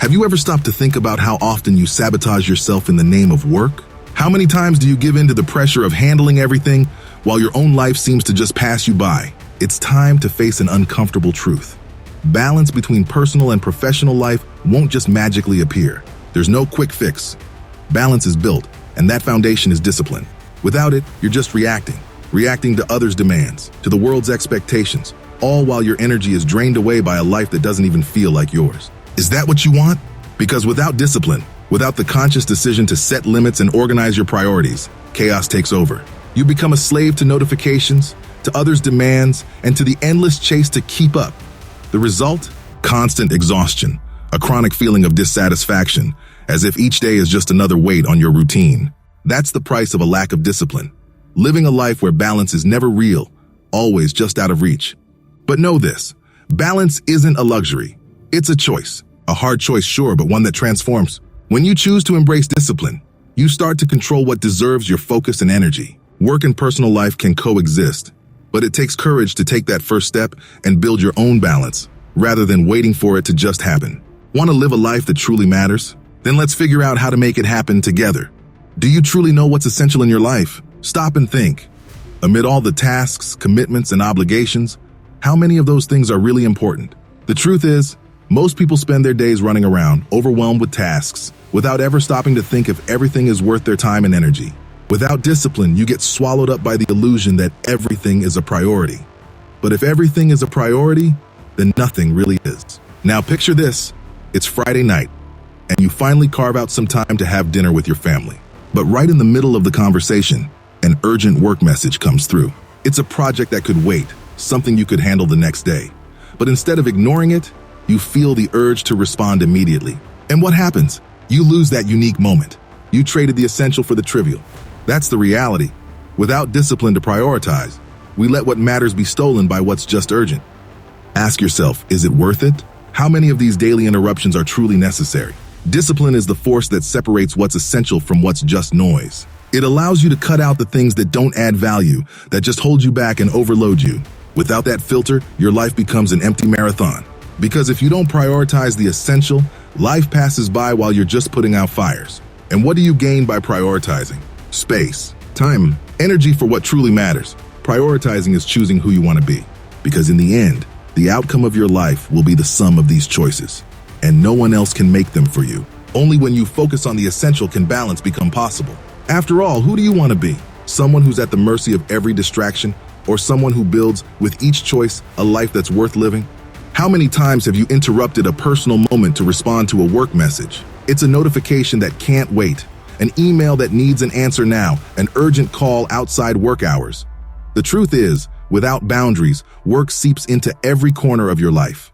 Have you ever stopped to think about how often you sabotage yourself in the name of work? How many times do you give in to the pressure of handling everything while your own life seems to just pass you by? It's time to face an uncomfortable truth. Balance between personal and professional life won't just magically appear. There's no quick fix. Balance is built, and that foundation is discipline. Without it, you're just reacting to others' demands, to the world's expectations, all while your energy is drained away by a life that doesn't even feel like yours. Is that what you want? Because without discipline, without the conscious decision to set limits and organize your priorities, chaos takes over. You become a slave to notifications, to others' demands, and to the endless chase to keep up. The result? Constant exhaustion, a chronic feeling of dissatisfaction, as if each day is just another weight on your routine. That's the price of a lack of discipline. Living a life where balance is never real, always just out of reach. But know this, balance isn't a luxury. It's a choice. A hard choice, sure, but one that transforms. When you choose to embrace discipline, you start to control what deserves your focus and energy. Work and personal life can coexist, but it takes courage to take that first step and build your own balance, rather than waiting for it to just happen. Want to live a life that truly matters? Then let's figure out how to make it happen together. Do you truly know what's essential in your life? Stop and think. Amid all the tasks, commitments, and obligations, how many of those things are really important? The truth is, most people spend their days running around, overwhelmed with tasks, without ever stopping to think if everything is worth their time and energy. Without discipline, you get swallowed up by the illusion that everything is a priority. But if everything is a priority, then nothing really is. Now picture this, it's Friday night, and you finally carve out some time to have dinner with your family. But right in the middle of the conversation, an urgent work message comes through. It's a project that could wait, something you could handle the next day. But instead of ignoring it, you feel the urge to respond immediately. And what happens? You lose that unique moment. You traded the essential for the trivial. That's the reality. Without discipline to prioritize, we let what matters be stolen by what's just urgent. Ask yourself, is it worth it? How many of these daily interruptions are truly necessary? Discipline is the force that separates what's essential from what's just noise. It allows you to cut out the things that don't add value, that just hold you back and overload you. Without that filter, your life becomes an empty marathon. Because if you don't prioritize the essential, life passes by while you're just putting out fires. And what do you gain by prioritizing? Space, time, energy for what truly matters. Prioritizing is choosing who you want to be. Because in the end, the outcome of your life will be the sum of these choices. And no one else can make them for you. Only when you focus on the essential can balance become possible. After all, who do you want to be? Someone who's at the mercy of every distraction, or someone who builds, with each choice, a life that's worth living? How many times have you interrupted a personal moment to respond to a work message? It's a notification that can't wait, an email that needs an answer now, an urgent call outside work hours. The truth is, without boundaries, work seeps into every corner of your life.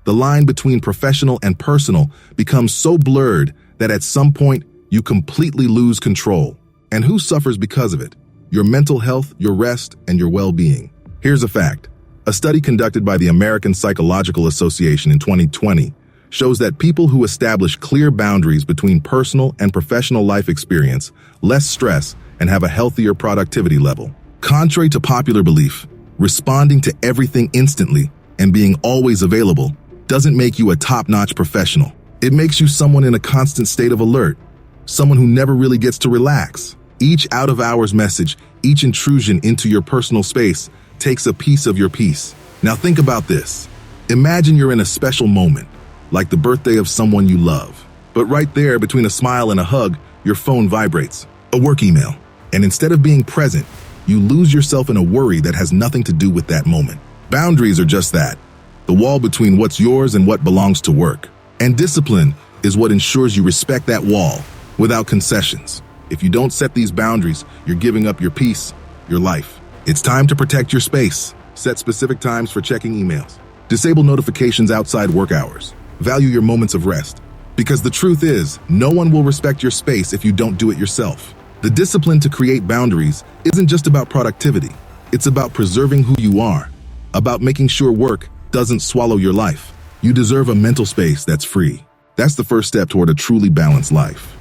The line between professional and personal becomes so blurred that at some point, you completely lose control. And who suffers because of it? Your mental health, your rest, and your well-being. Here's a fact. A study conducted by the American Psychological Association in 2020 shows that people who establish clear boundaries between personal and professional life experience less stress and have a healthier productivity level. Contrary to popular belief, responding to everything instantly and being always available doesn't make you a top-notch professional. It makes you someone in a constant state of alert, someone who never really gets to relax. Each out-of-hours message, each intrusion into your personal space takes a piece of your peace. Now think about this. Imagine you're in a special moment, like the birthday of someone you love. But right there, between a smile and a hug, your phone vibrates, a work email. And instead of being present, you lose yourself in a worry that has nothing to do with that moment. Boundaries are just that, the wall between what's yours and what belongs to work. And discipline is what ensures you respect that wall without concessions. If you don't set these boundaries, you're giving up your peace, your life. It's time to protect your space. Set specific times for checking emails. Disable notifications outside work hours. Value your moments of rest. Because the truth is, no one will respect your space if you don't do it yourself. The discipline to create boundaries isn't just about productivity. It's about preserving who you are, about making sure work doesn't swallow your life. You deserve a mental space that's free. That's the first step toward a truly balanced life.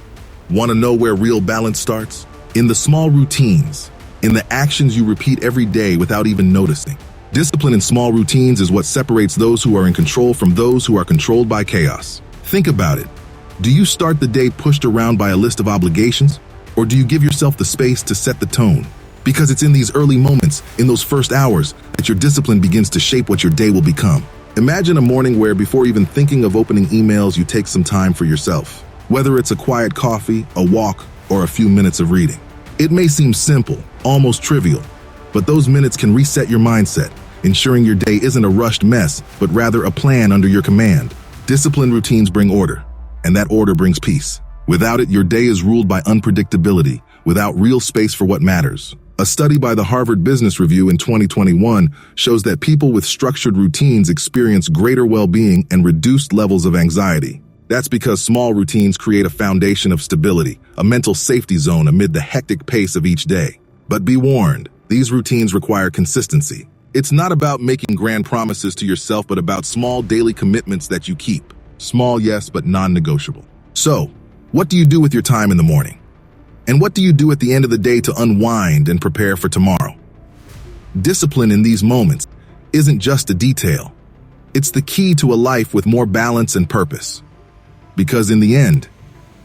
Want to know where real balance starts? In the small routines, in the actions you repeat every day without even noticing. Discipline in small routines is what separates those who are in control from those who are controlled by chaos. Think about it. Do you start the day pushed around by a list of obligations? Or do you give yourself the space to set the tone? Because it's in these early moments, in those first hours, that your discipline begins to shape what your day will become. Imagine a morning where before even thinking of opening emails, you take some time for yourself. Whether it's a quiet coffee, a walk, or a few minutes of reading. It may seem simple, almost trivial, but those minutes can reset your mindset, ensuring your day isn't a rushed mess, but rather a plan under your command. Disciplined routines bring order, and that order brings peace. Without it, your day is ruled by unpredictability, without real space for what matters. A study by the Harvard Business Review in 2021 shows that people with structured routines experience greater well-being and reduced levels of anxiety. That's because small routines create a foundation of stability, a mental safety zone amid the hectic pace of each day. But be warned, these routines require consistency. It's not about making grand promises to yourself, but about small daily commitments that you keep. Small, yes, but non-negotiable. So, what do you do with your time in the morning? And what do you do at the end of the day to unwind and prepare for tomorrow? Discipline in these moments isn't just a detail. It's the key to a life with more balance and purpose. Because in the end,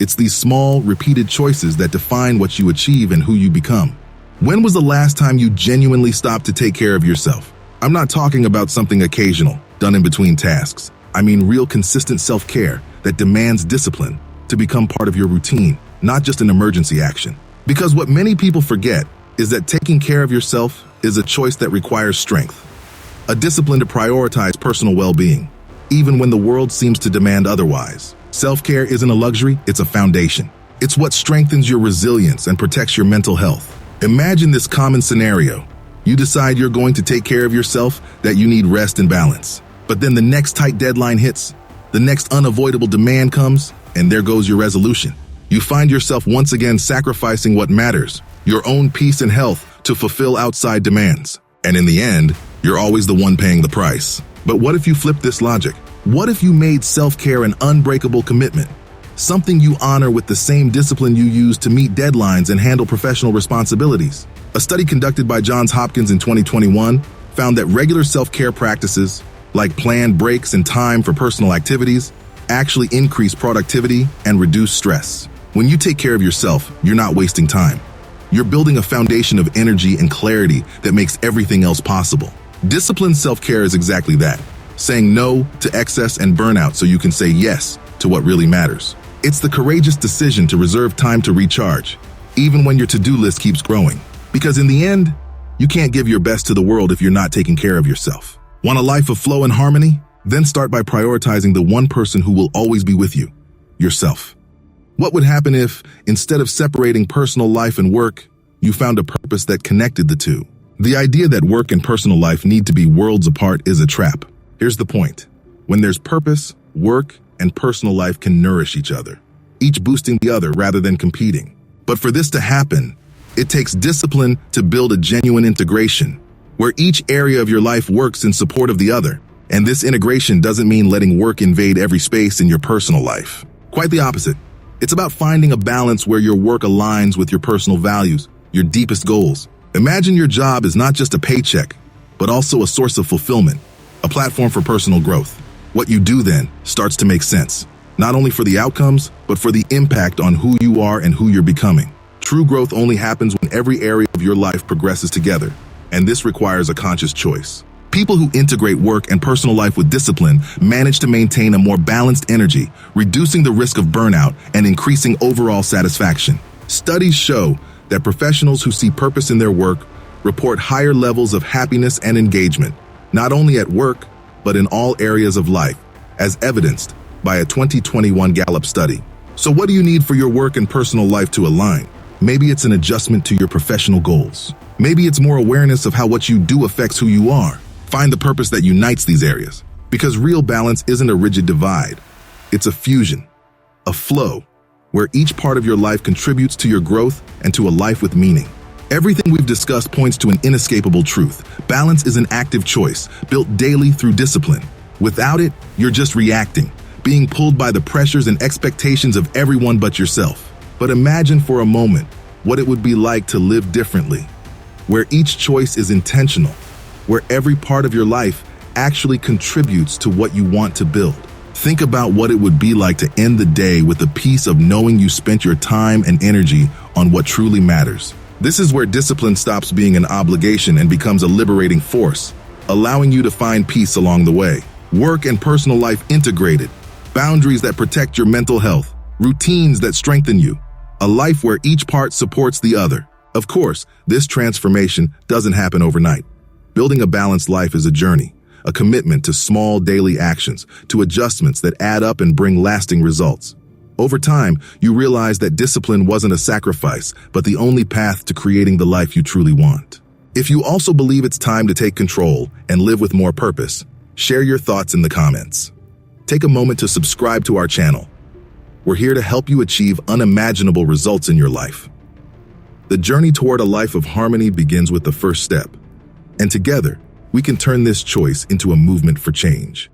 it's these small, repeated choices that define what you achieve and who you become. When was the last time you genuinely stopped to take care of yourself? I'm not talking about something occasional, done in between tasks. I mean real consistent self-care that demands discipline to become part of your routine, not just an emergency action. Because what many people forget is that taking care of yourself is a choice that requires strength, a discipline to prioritize personal well-being, even when the world seems to demand otherwise. Self-care isn't a luxury, it's a foundation. It's what strengthens your resilience and protects your mental health. Imagine this common scenario. You decide you're going to take care of yourself, that you need rest and balance. But then the next tight deadline hits, the next unavoidable demand comes, and there goes your resolution. You find yourself once again sacrificing what matters, your own peace and health, to fulfill outside demands. And in the end, you're always the one paying the price. But what if you flip this logic? What if you made self-care an unbreakable commitment? Something you honor with the same discipline you use to meet deadlines and handle professional responsibilities. A study conducted by Johns Hopkins in 2021 found that regular self-care practices, like planned breaks and time for personal activities, actually increase productivity and reduce stress. When you take care of yourself, you're not wasting time. You're building a foundation of energy and clarity that makes everything else possible. Disciplined self-care is exactly that. Saying no to excess and burnout so you can say yes to what really matters. It's the courageous decision to reserve time to recharge, even when your to-do list keeps growing. Because in the end, you can't give your best to the world if you're not taking care of yourself. Want a life of flow and harmony? Then start by prioritizing the one person who will always be with you, yourself. What would happen if, instead of separating personal life and work, you found a purpose that connected the two? The idea that work and personal life need to be worlds apart is a trap. Here's the point. When there's purpose, work and personal life can nourish each other, each boosting the other rather than competing. But for this to happen, it takes discipline to build a genuine integration, where each area of your life works in support of the other. And this integration doesn't mean letting work invade every space in your personal life. Quite the opposite. It's about finding a balance where your work aligns with your personal values, your deepest goals. Imagine your job is not just a paycheck, but also a source of fulfillment, a platform for personal growth. What you do then starts to make sense, not only for the outcomes, but for the impact on who you are and who you're becoming. True growth only happens when every area of your life progresses together, and this requires a conscious choice. People who integrate work and personal life with discipline manage to maintain a more balanced energy, reducing the risk of burnout and increasing overall satisfaction. Studies show that professionals who see purpose in their work report higher levels of happiness and engagement, not only at work, but in all areas of life, as evidenced by a 2021 Gallup study. So what do you need for your work and personal life to align? Maybe it's an adjustment to your professional goals. Maybe it's more awareness of how what you do affects who you are. Find the purpose that unites these areas. Because real balance isn't a rigid divide. It's a fusion, a flow, where each part of your life contributes to your growth and to a life with meaning. Everything we've discussed points to an inescapable truth. Balance is an active choice, built daily through discipline. Without it, you're just reacting, being pulled by the pressures and expectations of everyone but yourself. But imagine for a moment what it would be like to live differently, where each choice is intentional, where every part of your life actually contributes to what you want to build. Think about what it would be like to end the day with the peace of knowing you spent your time and energy on what truly matters. This is where discipline stops being an obligation and becomes a liberating force, allowing you to find peace along the way. Work and personal life integrated, boundaries that protect your mental health, routines that strengthen you, a life where each part supports the other. Of course, this transformation doesn't happen overnight. Building a balanced life is a journey, a commitment to small daily actions, to adjustments that add up and bring lasting results. Over time, you realize that discipline wasn't a sacrifice, but the only path to creating the life you truly want. If you also believe it's time to take control and live with more purpose, share your thoughts in the comments. Take a moment to subscribe to our channel. We're here to help you achieve unimaginable results in your life. The journey toward a life of harmony begins with the first step, and together, we can turn this choice into a movement for change.